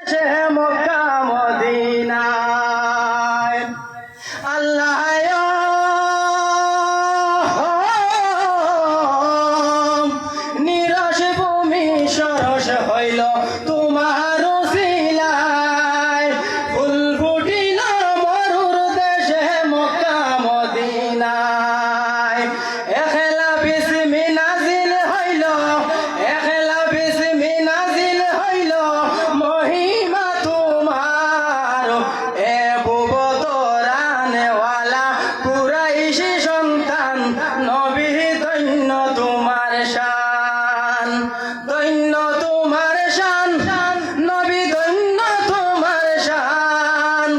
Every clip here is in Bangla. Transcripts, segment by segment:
দেশে মক্কা মদিনায় আল্লাহ নিরস ভূমি সরস হইল তোমার উসিলায় ফুল ফুটিল মরুর দেশে মক্কা মদিনায় এখলা বিসমি নাজিল হইল এখলা বিসমি নাজিল হইল মহিমা তোমার এ বুবতরানেওয়ালা কুরাইশি সন্তান নবী দৈন্য তোমার শান দৈন্য তোমার শান নবী দৈন্য তোমার শান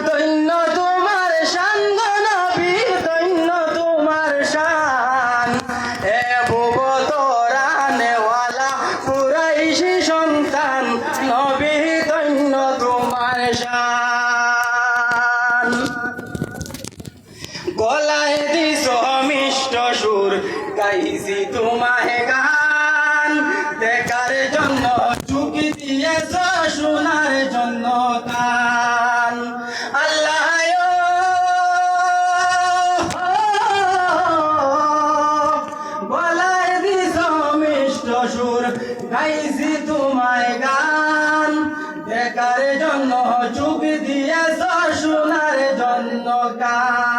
দৈন্য তোমার শান নবী দৈন্য তোমার শান এ বুবতরানেওয়ালা কুরাইশি সন্তান নবী দৈন্য তোমার শান গলায় দিছ মিষ্ট সুর গাইছি তোমায় গান দেখার জন্য চুকি দিয়েছ শোনার জন্য কান আল্লাহ গলায় দিছ মিষ্ট সুর গাইছি তোমায় গান দেখার জন্য চুকি দিয়েছ শোনার জন্য কান